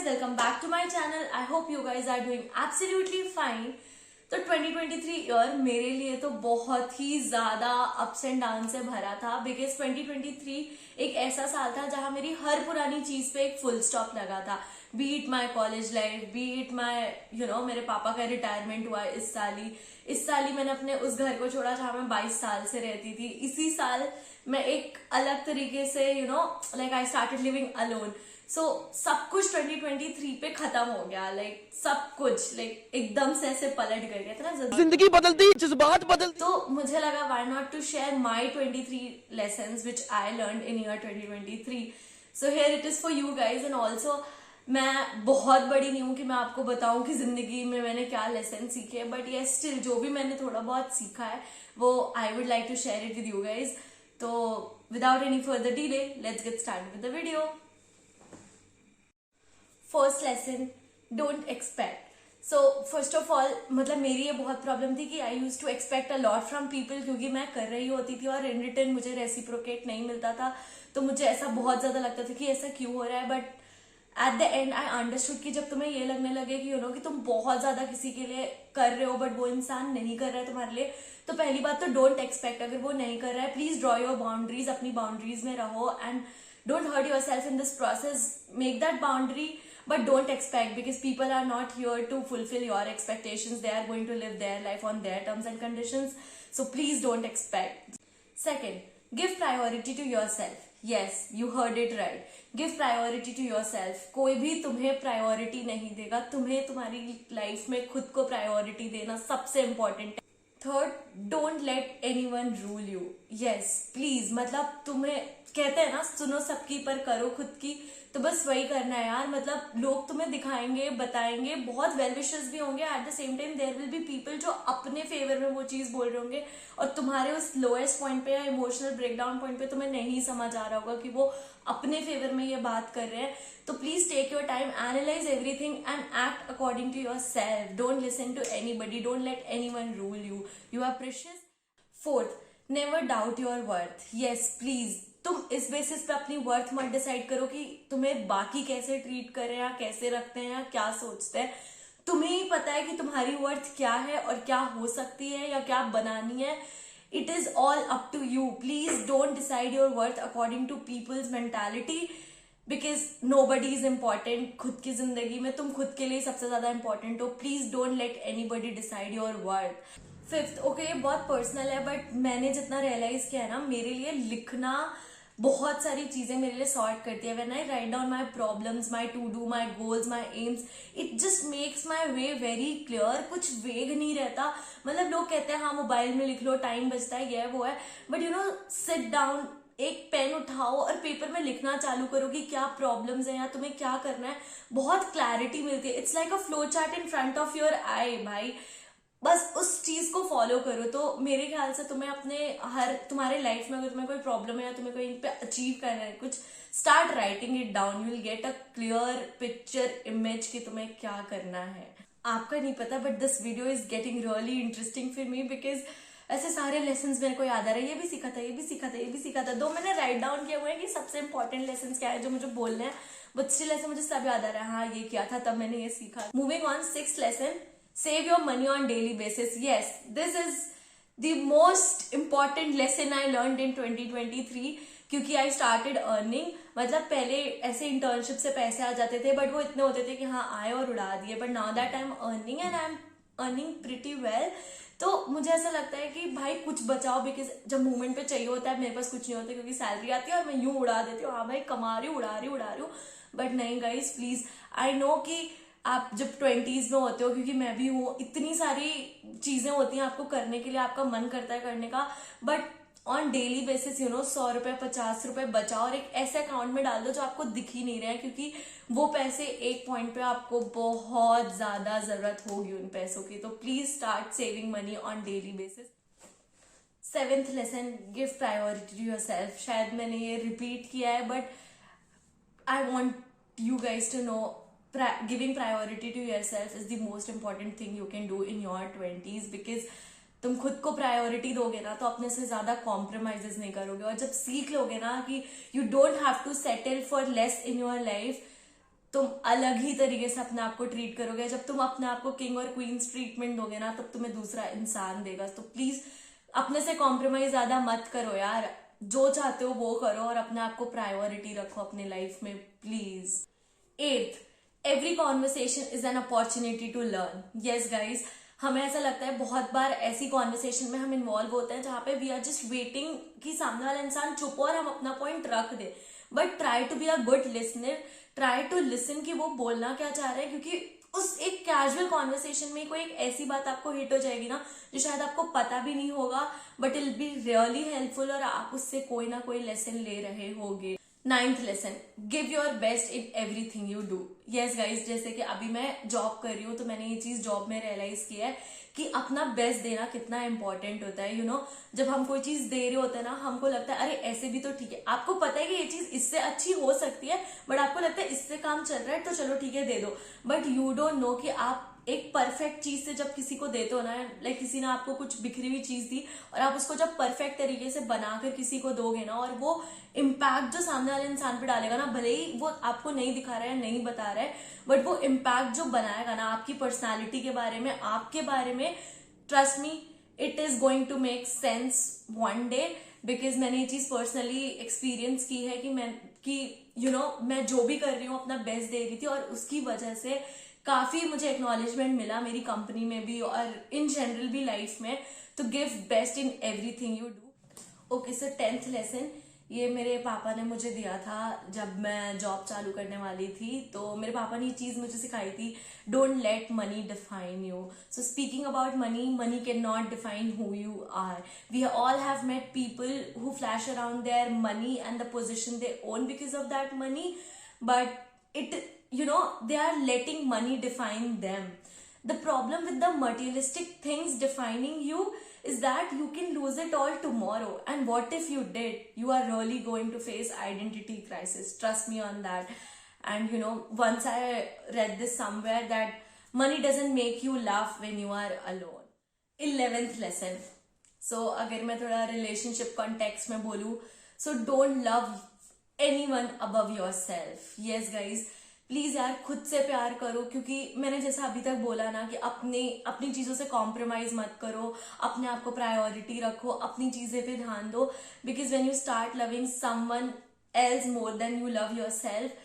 welcome back to my channel. I hope you guys are doing absolutely fine. तो 2023 year मेरे लिए तो बहुत ही ज्यादा अप्स एंड डाउन से भरा था बिकॉज 2023 एक ऐसा साल था जहां मेरी हर पुरानी चीज पे एक फुल स्टॉप लगा था. Beat my college life, beat my मेरे पापा का रिटायरमेंट हुआ इस साल ही मैंने अपने उस घर को छोड़ा जहां मैं 22 साल से रहती थी. इसी साल मैं एक अलग तरीके से like I started living alone. So सब कुछ 2023 पे खत्म हो गया. लाइक सब कुछ एकदम से ऐसे पलट गए. कहते ना जिंदगी बदलती, जज्बात बदलती. तो मुझे लगा why not to share my 23 lessons which I learn in year 2023. So here it is for you guys. And also मैं बहुत बड़ी नहीं हूं कि मैं आपको बताऊं कि जिंदगी में मैंने क्या लेसन सीखे, बट ये स्टिल जो भी मैंने थोड़ा बहुत सीखा है वो I would like to share it with you guys. तो without any further delay let's get start with the video. First lesson, don't expect. So first of all मतलब मेरी ये बहुत प्रॉब्लम थी कि I use to expect a lot from people, क्योंकि मैं कर रही होती थी और इन रिटर्न मुझे रेसिप्रोकेट नहीं मिलता था. तो मुझे ऐसा बहुत ज्यादा लगता था कि ऐसा क्यों हो रहा है. But at the and I understood कि जब तुम्हें ये लगने लगे कि कि तुम बहुत ज्यादा किसी के लिए कर रहे हो बट वो इंसान नहीं कर रहा है तुम्हारे लिए, तो पहली बात तो डोंट एक्सपेक्ट. अगर वो नहीं कर रहा है प्लीज ड्रॉ योर बाउंड्रीज, अपनी बाउंड्रीज में रहो and don't hurt your self in this process. Make that boundary but don't expect, because people are not here to fulfill your expectations. They are going to live their life on their terms and conditions, so please don't expect. Second, give priority to yourself. Yes, you heard it right. Give priority to yourself. कोई भी तुम्हें priority नहीं देगा. तुम्हें तुम्हारी life में खुद को प्रायोरिटी देना सबसे इम्पोर्टेंट है. Third, don't let anyone rule you. Yes please, मतलब तुम्हें कहते हैं ना सुनो सबकी पर करो खुद की, तो बस वही करना है यार. मतलब लोग तुम्हें दिखाएंगे, बताएंगे, बहुत वेल विशर्स भी होंगे. At the same time there will be people जो अपने फेवर में वो चीज बोल रहे होंगे और तुम्हारे उस लोएस्ट पॉइंट पे या इमोशनल ब्रेकडाउन पॉइंट पे तुम्हें नहीं समझ आ रहा होगा कि वो अपने फेवर में ये बात कर रहे हैं. तो please take your time, analyse everything and act according to yourself. Don't listen to anybody, don't let anyone rule you. You are precious. Fourth, never doubt your worth. Yes please, तुम इस basis पे अपनी worth मत decide करो कि तुम्हें बाकी कैसे ट्रीट कर रहे हैं या कैसे रखते हैं या क्या सोचते हैं. तुम्हें ही पता है कि तुम्हारी वर्थ क्या है और क्या हो सकती है या क्या बनानी है. It is all up to you. Please don't decide your worth according to people's mentality, because nobody is important. खुद की जिंदगी में तुम खुद के लिए सबसे ज्यादा इंपॉर्टेंट हो. Please don't let anybody decide your worth. Fifth, okay ये बहुत पर्सनल है बट मैंने जितना रियलाइज किया है ना, मेरे लिए लिखना बहुत सारी चीजें मेरे लिए सॉर्ट करती है. When I write down my problems, my to do, my goals, my aims, it just makes my way very clear. कुछ वेग नहीं रहता. मतलब लोग कहते हैं हाँ मोबाइल में लिख लो, टाइम बचता है, ये वो है, बट सिट डाउन, एक पेन उठाओ और पेपर में लिखना चालू करो कि क्या प्रॉब्लम्स हैं या तुम्हें क्या करना है. बहुत क्लैरिटी मिलती है. It's like a flow chart in front of your eye भाई. बस उस चीज को फॉलो करो. तो मेरे ख्याल से तुम्हें अपने तुम्हारे लाइफ में अगर तुम्हें कोई प्रॉब्लम है या तुम्हें कोई पे अचीव करना है कुछ, start writing it down. You will get a clear picture image कि तुम्हें क्या करना है. आपका नहीं पता but this video is getting really interesting for me, because ऐसे सारे लेसन मेरे को याद आ रहे हैं. ये भी सीखा था, ये भी सीखा था, ये भी सीखा था. दो मैंने राइट डाउन किए हुए हैं कि सबसे इंपॉर्टेंट लेसन क्या है जो मुझे बोलने हैं, बट स्टिल ऐसे मुझे सब याद आ रहा है. हाँ ये किया था, तब मैंने ये सीखा. Moving on, sixth lesson, save your money on daily basis. Yes, this is the most important lesson I learned in 2023, क्योंकि I started earning. मतलब पहले ऐसे इंटर्नशिप से पैसे आ जाते थे बट वो इतने होते थे कि हाँ आए और उड़ा दिए, but now that I am earning and I am earning pretty well. तो मुझे ऐसा लगता है कि भाई कुछ बचाओ, बिकॉज जब मूवमेंट पे चाहिए होता है मेरे पास कुछ नहीं होता क्योंकि सैलरी आती है और मैं यूं उड़ा देती हूँ. हाँ भाई कमा रही हूँ, उड़ा रही हूँ, बट नहीं गाइज प्लीज. आई नो कि आप जब 20s में होते हो, क्योंकि मैं भी हूँ, इतनी सारी चीजें होती हैं आपको करने के लिए, आपका मन करता है करने का, बट ऑन डेली बेसिस 100 रुपए 50 रुपए बचाओ और एक ऐसे अकाउंट में डाल दो जो आपको दिख ही नहीं रहे हैं, क्योंकि वो पैसे एक पॉइंट पे आपको बहुत ज्यादा जरूरत होगी उन पैसों की. तो please start saving money on daily basis. Seventh lesson, give priority to yourself. शायद मैंने ये रिपीट किया है but I want you guys to know, giving priority to yourself is the most important thing you can do in your 20s, because तुम खुद को priority दोगे ना तो अपने से ज्यादा कॉम्प्रोमाइजेस नहीं करोगे. और जब सीख लोगे ना कि you don't have to settle for less in your life, तुम अलग ही तरीके से अपने आप को ट्रीट करोगे। जब तुम अपने आप को किंग और क्वींस ट्रीटमेंट दोगे ना, तब तुम्हें दूसरा इंसान देगा। तो प्लीज अपने से कॉम्प्रोमाइज ज्यादा मत करो यार, जो चाहते हो वो करो और अपने आप को प्रायोरिटी रखो अपने लाइफ में please. 8th, every conversation is an opportunity to learn. Yes guys, हमें ऐसा लगता है बहुत बार ऐसी कॉन्वर्सेशन में हम इन्वॉल्व होते हैं जहां पे वी आर जस्ट वेटिंग कि सामने वाला इंसान चुप हो और हम अपना पॉइंट रख दे। But try to be a good listener, try to listen कि वो बोलना क्या चाह रहे हैं, क्योंकि उस एक कैजुअल कॉन्वर्सेशन में कोई एक ऐसी बात आपको हिट हो जाएगी ना जो शायद आपको पता भी नहीं होगा, but it will be really helpful और आप उससे कोई ना कोई लेसन ले रहे होगे। 9th lesson, give your best in everything you do. Yes guys, जैसे कि अभी मैं जॉब कर रही हूँ तो मैंने ये चीज जॉब में रियलाइज किया है कि अपना बेस्ट देना कितना इंपॉर्टेंट होता है। जब हम कोई चीज दे रहे होते हैं ना, हमको लगता है अरे ऐसे भी तो ठीक है, आपको पता है कि ये चीज इससे अच्छी हो सकती है, बट आपको लगता है इससे काम चल रहा है तो चलो ठीक है दे दो। बट यू डोंट नो कि आप एक परफेक्ट चीज से जब किसी को देते हो ना, लाइक किसी ने आपको कुछ बिखरी हुई चीज दी और आप उसको जब परफेक्ट तरीके से बनाकर किसी को दोगे ना, और वो इम्पैक्ट जो सामने वाले इंसान पे डालेगा ना, भले ही वो आपको नहीं दिखा रहा है, नहीं बता रहा है, बट वो इम्पैक्ट जो बनाएगा ना आपकी पर्सनालिटी के बारे में, आपके बारे में, trust me it is going to make sense one day. Because मैंने ये चीज पर्सनली एक्सपीरियंस की है कि मैं जो भी कर रही हूँ अपना बेस्ट दे रही थी और उसकी वजह से काफी मुझे एक्नॉलेजमेंट मिला मेरी कंपनी में भी और इन जनरल भी लाइफ में। तो give best in everything you do. Okay sir, 10th lesson, ये मेरे पापा ने मुझे दिया था जब मैं जॉब चालू करने वाली थी। तो मेरे पापा ने ये चीज मुझे सिखाई थी, don't let money define you. So speaking about money, money can not define who you are. We all have met people who flash around their money and the position they own because of that money, but they are letting money define them. The problem with the materialistic things defining you is that you can lose it all tomorrow, and what if you did? You are really going to face identity crisis, trust me on that. And once I read this somewhere that money doesn't make you laugh when you are alone. 11th lesson, so अगर मैं थोड़ा relationship context में बोलूं, so don't love anyone above yourself. Yes guys, please यार खुद से प्यार करो, क्योंकि मैंने जैसा अभी तक बोला ना कि अपनी चीजों से कॉम्प्रोमाइज मत करो, अपने आप को प्रायोरिटी रखो, अपनी चीजें पे ध्यान दो। Because when you start loving someone else more than you love yourself,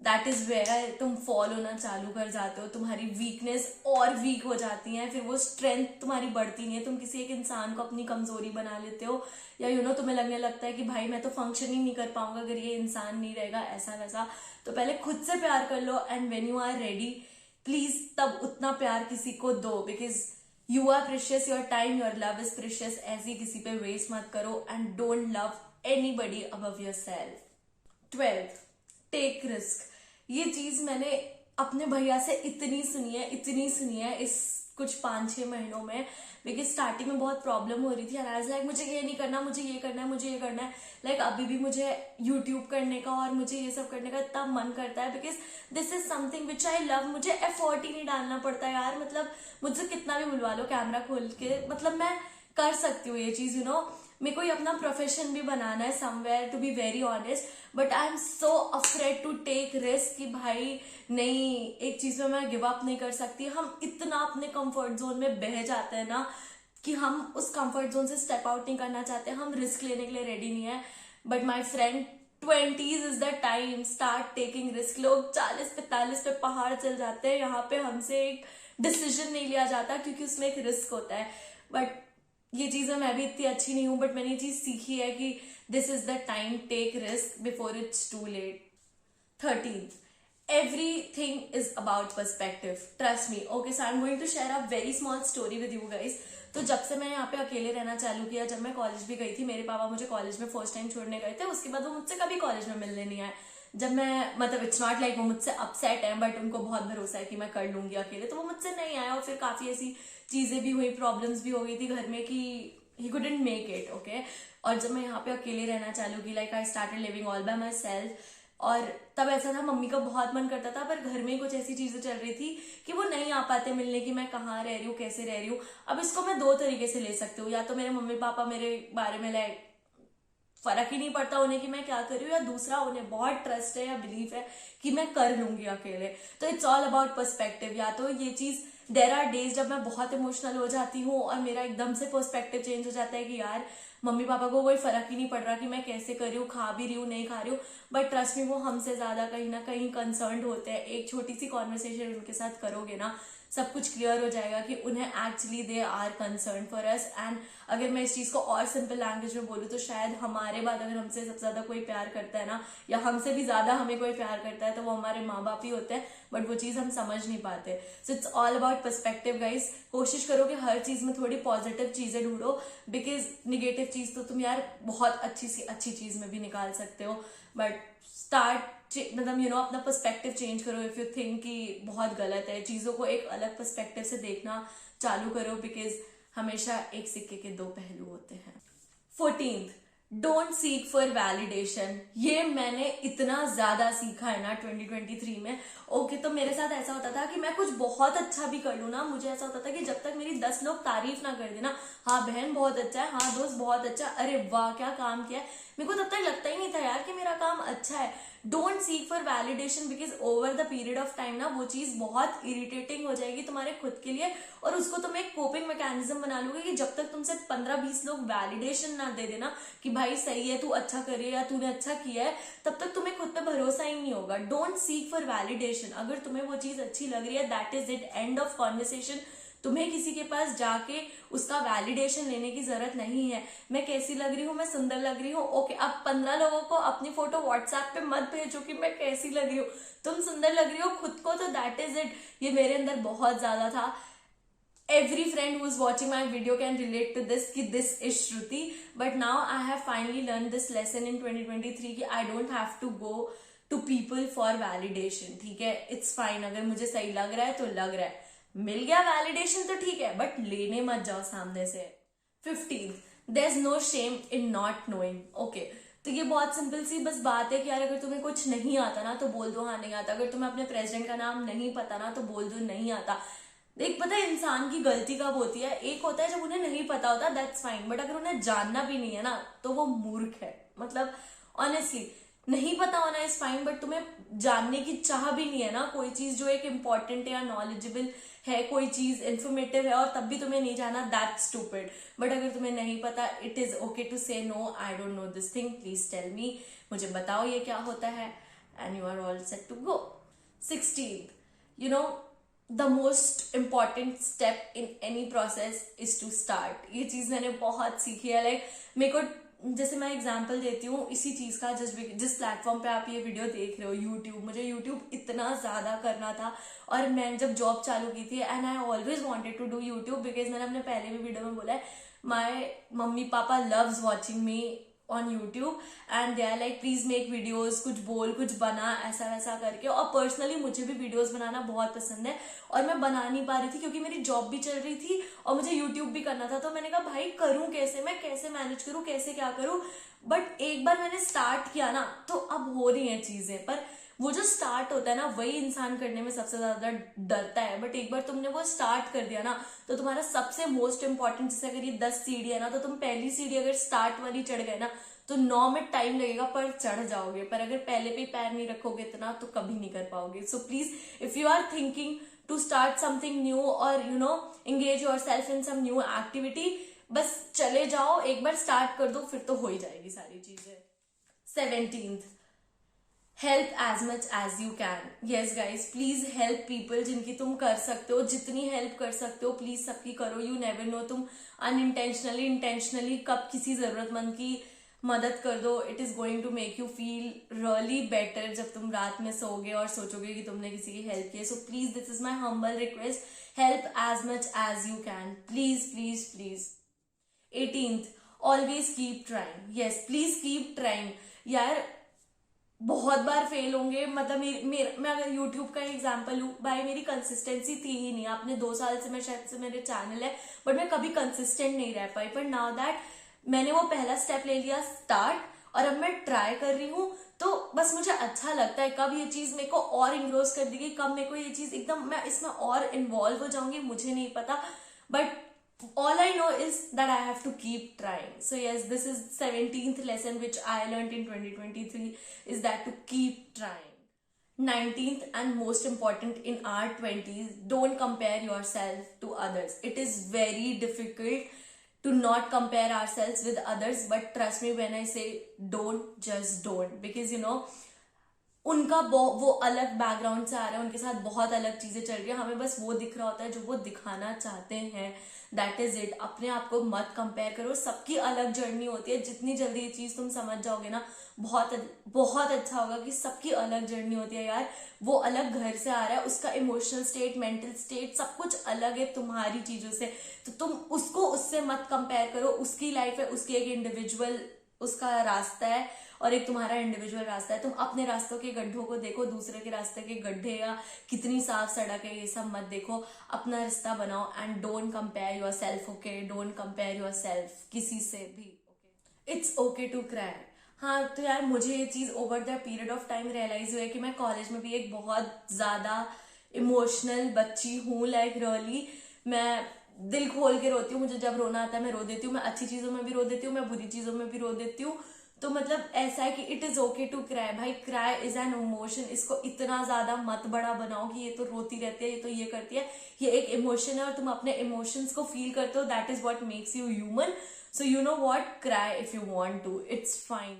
that is where तुम फॉल होना चालू कर जाते हो, तुम्हारी वीकनेस और वीक हो जाती है, फिर वो स्ट्रेंथ तुम्हारी बढ़ती नहीं है, तुम किसी एक इंसान को अपनी कमजोरी बना लेते हो, या तुम्हें लगने लगता है कि भाई मैं तो फंक्शन ही नहीं कर पाऊंगा अगर ये इंसान नहीं रहेगा, ऐसा वैसा। तो पहले खुद से प्यार कर लो, and when you are ready please तब उतना प्यार किसी को दो, because you are precious, your time, your love is precious. ऐसे किसी पे वेस्ट मत करो, and don't love anybody above yourself. 12th, take risk. ये चीज मैंने अपने भैया से इतनी सुनी है इस कुछ 5-6 महीनों में, बिकॉज स्टार्टिंग में बहुत प्रॉब्लम हो रही थी, और लाइक मुझे ये नहीं करना, मुझे ये करना है, मुझे ये करना है। लाइक अभी भी मुझे यूट्यूब करने का और मुझे ये सब करने का इतना मन करता है, because this is something which I love. मुझे एफर्ट ही नहीं डालना पड़ता यार, मतलब मुझसे कितना भी बुलवा लो कैमरा खोल के, मतलब मैं कर सकती हूँ ये चीज। मेरे को ये अपना प्रोफेशन भी बनाना है somewhere, to be very honest, but I am so afraid to take risk कि भाई नहीं, एक चीज में मैं गिव अप नहीं कर सकती। हम इतना अपने कंफर्ट जोन में बह जाते हैं ना कि हम उस कंफर्ट जोन से स्टेप आउट नहीं करना चाहते, हम रिस्क लेने के लिए रेडी नहीं है। But my friend, 20s is the time, start taking risk. लोग 40-45 पे पहाड़ चल जाते हैं, यहाँ पे हमसे एक डिसीजन नहीं लिया जाता क्योंकि उसमें एक रिस्क होता है। बट ये चीजें मैं भी इतनी अच्छी नहीं हूं, बट मैंने ये चीज सीखी है कि this is the time, take risk before it's too late. 13th, everything is about perspective, trust me. Okay, so I'm going to share a very small story with you guys. तो जब से मैं यहाँ पे अकेले रहना चालू किया, जब मैं कॉलेज भी गई थी, मेरे पापा मुझे कॉलेज में फर्स्ट टाइम छोड़ने गए थे, उसके बाद वो मुझसे कभी कॉलेज में मिलने नहीं आए। जब मैं मतलब इट्स नॉट लाइक वो मुझसे अपसेट है, बट उनको बहुत भरोसा है कि मैं कर लूंगी अकेले, तो वो मुझसे नहीं आया। और फिर काफी ऐसी चीजें भी हुई, प्रॉब्लम्स भी हो गई थी घर में कि he couldn't make it. Okay, और जब मैं यहाँ पे अकेले रहना चालू की, like I started living all bye my self, और तब ऐसा था मम्मी का बहुत मन करता था, पर घर में कुछ ऐसी चीजें चल रही थी कि वो नहीं आ पाते मिलने की, मैं कहाँ रह रही हूँ, कैसे रह रही हूँ। अब इसको मैं 2 तरीके से ले सकती हूँ, या तो मेरे मम्मी पापा मेरे बारे में लाइक फर्क ही नहीं पड़ता उन्हें कि मैं क्या कर रही हूँ, या दूसरा उन्हें बहुत ट्रस्ट है या बिलीफ है कि मैं कर लूंगी अकेले। तो इट्स ऑल अबाउट पर्सपेक्टिव। या तो ये चीज, देयर आर डेज जब मैं बहुत इमोशनल हो जाती हूँ और मेरा एकदम से पर्सपेक्टिव चेंज हो जाता है कि यार मम्मी पापा को कोई फर्क ही नहीं पड़ रहा कि मैं कैसे कर रही हूँ, खा भी रही हूँ नहीं खा रही हूँ, बट ट्रस्ट मी वो हमसे ज्यादा कहीं ना कहीं कंसर्न्ड होते हैं। एक छोटी सी कॉन्वर्सेशन उनके साथ करोगे ना, सब कुछ क्लियर हो जाएगा कि उन्हें actually they are concern for us. And अगर मैं इस चीज को और सिंपल लैंग्वेज में बोलूँ तो शायद हमारे बाद अगर हमसे सबसे ज्यादा कोई प्यार करता है ना, या हमसे भी ज्यादा हमें कोई प्यार करता है, तो वो हमारे माँ बाप ही होते हैं, बट वो चीज हम समझ नहीं पाते। So it's all about perspective guys. कोशिश करो कि हर चीज में थोड़ी पॉजिटिव चीजें ढूंढो, बिकॉज निगेटिव चीज तो तुम यार बहुत अच्छी सी अच्छी चीज में भी निकाल सकते हो, बट स्टार्ट मतलब अपना पर्सपेक्टिव चेंज करो। इफ यू थिंक कि बहुत गलत है, चीजों को एक अलग पर्सपेक्टिव से देखना चालू करो, बिकॉज हमेशा एक सिक्के के दो पहलू होते हैं। 14th, don't seek for validation. ये मैंने इतना ज्यादा सीखा है ना 2023 में। ओके, तो मेरे साथ ऐसा होता था कि मैं कुछ बहुत अच्छा भी कर लूँ ना, मुझे ऐसा होता था कि जब तक मेरी 10 लोग तारीफ ना कर देना, हाँ बहन बहुत अच्छा है, हाँ दोस्त बहुत अच्छा, अरे वाह क्या काम किया है, मेरे को तब तक लगता ही नहीं था यार कि मेरा काम अच्छा है। Don't seek for validation, because over the period of time ना वो चीज बहुत इरिटेटिंग हो जाएगी तुम्हारे खुद के लिए, और उसको तुम एक कोपिंग मैकेनिज्म बना लोगे कि जब तक तुमसे 15-20 लोग वैलिडेशन ना दे देना कि भाई सही है, तू अच्छा कर रही है या तूने अच्छा किया है, तब तक तुम्हें खुद पे भरोसा ही नहीं होगा। Don't seek for validation. अगर तुम्हें वो चीज अच्छी लग रही है, that is it, end of conversation. तुम्हें किसी के पास जाके उसका वैलिडेशन लेने की जरूरत नहीं है। मैं कैसी लग रही हूँ, मैं सुंदर लग रही हूँ, ओके, अब 15 लोगों को अपनी फोटो व्हाट्सएप पे मत भेजो कि मैं कैसी लग रही हूँ, तुम सुंदर लग रही हो खुद को, तो दैट इज इट। ये मेरे अंदर बहुत ज्यादा था। Every friend who is watching my video can relate to this कि this is Shruti, but now I have finally learned this lesson in 2023 कि I don't have to go to people for validation। ठीक है, it's fine, अगर मुझे सही लग रहा है तो लग रहा है, मिल गया वैलिडेशन तो ठीक है, बट लेने मत जाओ सामने से। 15th, there's no shame in not knowing। Okay, तो ये बहुत सिंपल सी बस बात है कि यार अगर तुम्हें कुछ नहीं आता ना तो बोल दो हाँ नहीं आता। अगर तुम्हें अपने प्रेसिडेंट का नाम नहीं पता ना तो बोल दो नहीं आता। देख, पता है इंसान की गलती कब होती है, एक होता है जब उन्हें नहीं पता होता, दैट्स फाइन, बट अगर उन्हें जानना भी नहीं है ना तो वो मूर्ख है। मतलब ऑनेस्टली नहीं पता होना इज फाइन, बट तुम्हें जानने की चाह भी नहीं है ना कोई चीज जो एक इम्पॉर्टेंट है या नॉलेजेबल है, कोई चीज इन्फॉर्मेटिव है, और तब भी तुम्हें नहीं जाना, दैट्स स्टूपिड। बट अगर तुम्हें नहीं पता, it is okay to say no, I don't know this thing, please tell me, मुझे बताओ ये क्या होता है, and you are all set to go. 16th, you know the most important step in any process is to start. ये चीज मैंने बहुत सीखी है। लाइक मेरे को, जैसे मैं एग्जांपल देती हूँ इसी चीज का, जिस प्लेटफॉर्म पे आप ये वीडियो देख रहे हो, यूट्यूब, मुझे यूट्यूब इतना ज्यादा करना था, और मैंने जब जॉब चालू की थी, and I always wanted to do YouTube, because मैंने अपने पहले भी वीडियो में बोला है, my mummy papa loves watching me on YouTube, and they are like please make videos, कुछ बोल, कुछ बना, ऐसा वैसा करके। और पर्सनली मुझे भी वीडियोज बनाना बहुत पसंद है, और मैं बना नहीं पा रही थी क्योंकि मेरी जॉब भी चल रही थी और मुझे यूट्यूब भी करना था। तो मैंने कहा भाई करूं कैसे, मैं कैसे मैनेज करूं, कैसे क्या करूं। बट एक बार मैंने स्टार्ट किया ना तो अब हो रही हैं चीजें। पर वो जो स्टार्ट होता है ना वही इंसान करने में सबसे ज्यादा डरता है, बट एक बार तुमने वो स्टार्ट कर दिया ना तो तुम्हारा सबसे मोस्ट इंपॉर्टेंट, जैसे अगर ये 10 सीढ़ी है ना, तो तुम पहली सीढ़ी अगर स्टार्ट वाली चढ़ गए ना तो 9 में टाइम लगेगा पर चढ़ जाओगे, पर अगर पहले पे पैर नहीं रखोगे इतना तो कभी नहीं कर पाओगे। So please if you are thinking to start something new और you know engage your self in some new activity, बस चले जाओ, एक बार स्टार्ट कर दो, फिर तो हो ही जाएगी सारी चीजें। 17th, help as much as you can. Yes guys, please help people, जिनकी तुम कर सकते हो, जितनी हेल्प कर सकते हो प्लीज सबकी करो। यू नेवर नो, तुम अनइंटेंशनली इंटेंशनली कब किसी जरूरतमंद की मदद कर दो। It is going to make you feel really better जब तुम रात में सोओगे और सोचोगे कि तुमने किसी की हेल्प की है। So please this is my humble request, help as much as you can, please please please. 18th, always keep trying. Yes, please keep trying. यार बहुत बार फेल होंगे, मतलब मैं अगर यूट्यूब का एग्जांपल लूं, भाई मेरी कंसिस्टेंसी थी ही नहीं। आपने 2 साल से मैं शायद से मेरे चैनल है, बट मैं कभी कंसिस्टेंट नहीं रह पाई। पर नाउ दैट मैंने वो पहला स्टेप ले लिया स्टार्ट, और अब मैं ट्राई कर रही हूँ, तो बस मुझे अच्छा लगता है। कब ये चीज मेरे को और इंग्रोस कर देगी, कब मेरे को ये चीज एकदम मैं इसमें और इन्वॉल्व हो जाऊंगी, मुझे नहीं पता, but all I know is that I have to keep trying. So yes, this is 17th lesson which I learned in 2023, is that to keep trying. 19th and most important in our 20s, don't compare yourself to others. It is very difficult to not compare ourselves with others, but trust me when I say don't, just don't, because उनका वो अलग background से आ रहा है, उनके साथ बहुत अलग चीजें चल रही है, हमें बस वो दिख रहा होता है जो वो दिखाना चाहते हैं, दैट इज इट. अपने आप को मत कंपेयर करो, सबकी अलग जर्नी होती है. जितनी जल्दी ये चीज तुम समझ जाओगे ना, बहुत बहुत अच्छा होगा कि सबकी अलग जर्नी होती है यार. वो अलग घर से आ रहा है, उसका इमोशनल स्टेट, मेंटल स्टेट सब कुछ अलग है तुम्हारी चीजों से. तो तुम उसको उससे मत कंपेयर करो. उसकी लाइफ है, उसकी एक इंडिविजुअल उसका रास्ता है और एक तुम्हारा इंडिविजुअल रास्ता है. तुम अपने रास्तों के गड्ढों को देखो, दूसरे के रास्ते के गड्ढे या कितनी साफ सड़क है ये सब मत देखो. अपना रास्ता बनाओ and don't compare yourself. Okay, don't compare yourself किसी से भी. Okay, it's okay to cry. हाँ, तो यार मुझे ये चीज over the period of time realise हुआ है कि मैं कॉलेज में भी एक बहुत ज्यादा इमोशनल बच्ची हूँ. लाइक रियली मैं दिल खोल के रोती हूँ. मुझे जब रोना आता है मैं रो देती हूँ. मैं अच्छी चीजों में भी रो देती हूँ, मैं बुरी चीजों में भी रो देती हूँ. तो मतलब ऐसा है कि it is okay to cry. भाई, क्राई इज एन इमोशन. इसको इतना ज्यादा मत बड़ा बनाओ कि ये तो रोती रहती है, ये तो ये करती है. ये एक इमोशन है और तुम अपने इमोशंस को फील करते हो. That is what makes you human. So you know what, cry if you want to, it's fine.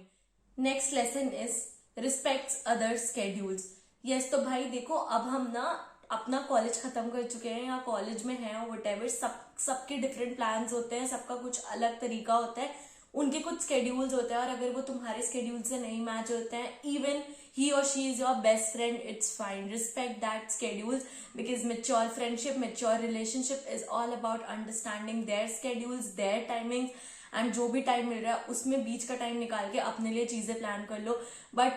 Next lesson is respects other schedules. Yes, तो भाई देखो, अब हम ना अपना कॉलेज खत्म कर चुके हैं या कॉलेज में हैं और वट एवर, सबके डिफरेंट प्लान्स होते हैं, सबका कुछ अलग तरीका होता है, उनके कुछ स्केड्यूल्स होते हैं. और अगर वो तुम्हारे स्केड्यूल से नहीं मैच होते हैं, इवन ही और she is your best friend, it's fine. Respect that schedules, because mature friendship, mature relationship is all about understanding their schedules, their timings. And जो भी टाइम मिल रहा है उसमें बीच का टाइम निकाल के अपने लिए चीजें प्लान कर लो. बट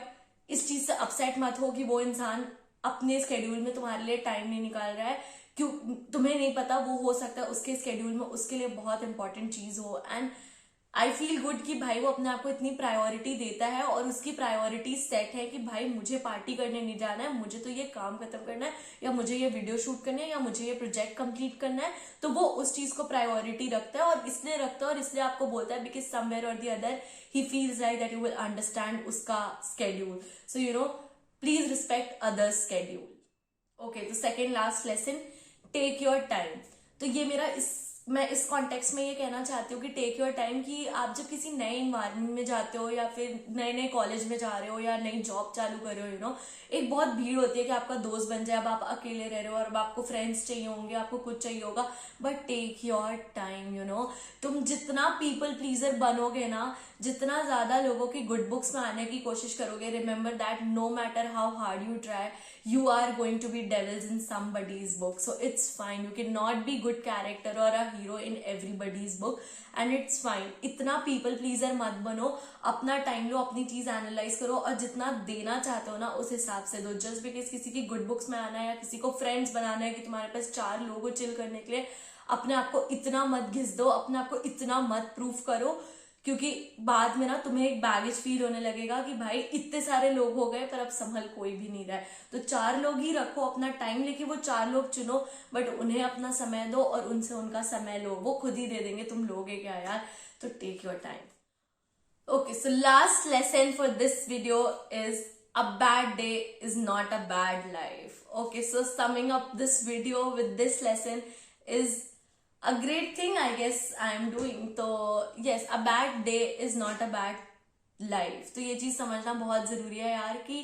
इस चीज से अपसेट मत हो कि वो इंसान अपने स्केड्यूल में तुम्हारे लिए टाइम नहीं निकाल रहा है. क्यों, तुम्हें नहीं पता, वो हो सकता है उसके स्केड्यूल में उसके लिए बहुत इंपॉर्टेंट चीज हो. एंड आई फील गुड कि भाई वो अपने आप को इतनी प्रायोरिटी देता है और उसकी प्रायोरिटी सेट है कि भाई मुझे पार्टी करने नहीं जाना है, मुझे तो ये काम खत्म करना है, या मुझे ये वीडियो शूट करना है, या मुझे ये प्रोजेक्ट कंप्लीट करना है. तो वो उस चीज को प्रायोरिटी रखता है और इसलिए रखता है और इसलिए आपको बोलता है because somewhere or the other he feels like that you will understand उसका schedule. So you know, please respect others schedule. Okay, तो second last lesson, take your time. तो ये मैं इस कॉन्टेक्स्ट में ये कहना चाहती हूँ कि टेक योर टाइम, कि आप जब किसी नए इन्वायरमेंट में जाते हो या फिर नए नए कॉलेज में जा रहे हो या नई जॉब चालू कर रहे हो, एक बहुत भीड़ होती है कि आपका दोस्त बन जाए. अब आप अकेले रह रहे हो और अब आपको फ्रेंड्स चाहिए होंगे, आपको कुछ चाहिए होगा. But take your time. तुम जितना पीपल प्लीजर बनोगे ना, जितना ज्यादा लोगों की गुड बुक्स में आने की कोशिश करोगे, remember that no matter how hard you try, you are going to be devils in somebody's book. So it's fine. You cannot be good character or a hero in everybody's book, and it's fine. इतना people pleaser मत बनो. अपना time लो, अपनी चीज analyse करो और जितना देना चाहते हो ना उस हिसाब से दो. जस्ट बिकॉज किसी की गुड बुक्स में आना है या किसी को फ्रेंड्स बनाना है कि तुम्हारे पास 4 लोग हो चिल करने के लिए, अपने आप को इतना मत घिस दो, अपने आप को इतना मत प्रूफ करो, क्योंकि बाद में ना तुम्हें एक बैगेज फील होने लगेगा कि भाई इतने सारे लोग हो गए पर अब संभल कोई भी नहीं रहा है. तो 4 लोग ही रखो, अपना टाइम लेके वो 4 लोग चुनो, बट उन्हें अपना समय दो और उनसे उनका समय लो. वो खुद ही दे देंगे, तुम लोगे क्या यार. तो take your time. Okay, so last lesson for this video is a bad day is not a bad life. Okay, so summing up this video with this lesson is a great thing I guess I am doing. तो yes, a bad day is not a bad life. तो ये चीज समझना बहुत जरूरी है यार कि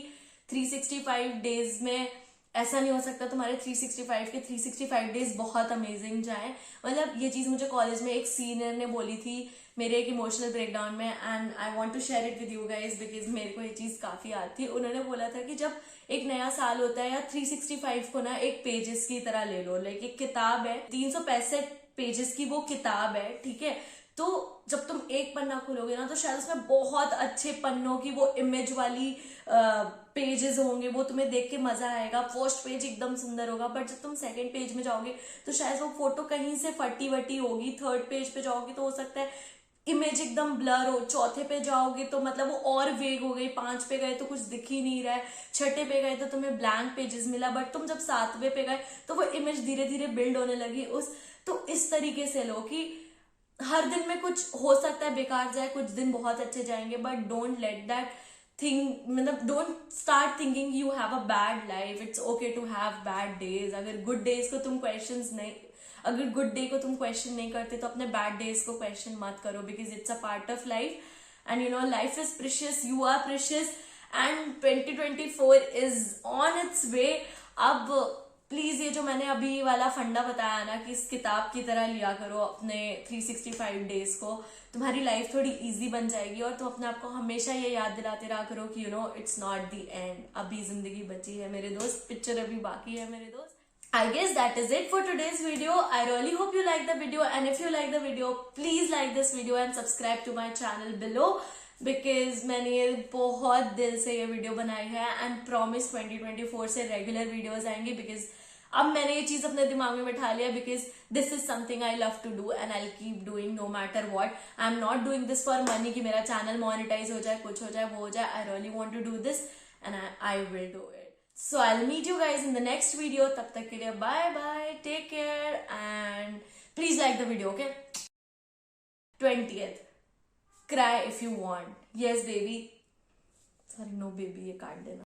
365 डेज में ऐसा नहीं हो सकता तुम्हारे 365 के 365 डेज बहुत अमेजिंग जाए. मतलब ये चीज मुझे कॉलेज में एक सीनियर ने बोली थी मेरे एक इमोशनल ब्रेकडाउन में, and I want to share it with you guys because मेरे को ये चीज काफी याद थी. उन्होंने बोला था कि जब एक नया साल होता है या 365 को ना एक पेजेस की तरह ले लो. लाइक एक किताब है, 365 पेजेस की वो किताब है, ठीक है. तो जब तुम एक पन्ना खोलोगे ना तो शायद उसमें बहुत अच्छे पन्नों की वो इमेज वाली पेजेस होंगे, वो तुम्हें देख के मजा आएगा. फर्स्ट पेज एकदम सुंदर होगा, बट जब तुम सेकंड पेज में जाओगे तो शायद वो फोटो कहीं से फटी वटी होगी. थर्ड पेज पे जाओगे तो हो सकता है इमेज एकदम ब्लर हो, चौथे पे जाओगे तो मतलब वो और वेग हो गई, 5 पे गए तो कुछ दिख ही नहीं रहा है, छठे पे गए तो तुम्हें ब्लैंक पेजेस मिला, बट तुम जब 7वें पे गए तो वो इमेज धीरे धीरे बिल्ड होने लगी उस। तो इस तरीके से लो कि हर दिन में कुछ हो सकता है बेकार जाए, कुछ दिन बहुत अच्छे जाएंगे, but don't let that think, मतलब don't start thinking you have a bad life. It's okay to have bad days. अगर गुड डेज को तुम क्वेश्चंस नहीं, अगर गुड डे को तुम क्वेश्चन नहीं करते तो अपने बैड डेज को क्वेश्चन मत करो, because it's a part of life and you know life is precious, you are precious and 2024 is on its way. अब प्लीज ये जो मैंने अभी वाला फंडा बताया ना कि इस किताब की तरह लिया करो अपने 365 डेज को, तुम्हारी लाइफ थोड़ी इजी बन जाएगी और तुम अपने आप को हमेशा ये याद दिलाते रहा करो कि you know it's not the end, अभी जिंदगी बची है मेरे दोस्त, पिक्चर अभी बाकी है मेरे दोस्त। I guess that is it for today's video. I really hope you like the video, and if you like the video, please like this video and subscribe to my channel below, because मैंने ये बहुत दिल से ये video बनाई है and promise 2024 से regular videos आएंगे, because अब मैंने ये चीज अपने दिमाग में बैठा लिया, because this is something I love to do and I'll keep doing no matter what. I'm not doing this for money कि मेरा चैनल मोनेटाइज हो जाए, कुछ हो जाए, वो हो जाए. I really want to do this and I will do it. So I'll meet you guys in the next video. तब तक के लिए bye bye, take care and please like the video, okay? 20th. Cry if you want. Yes baby. Sorry, no baby, ये काट देना.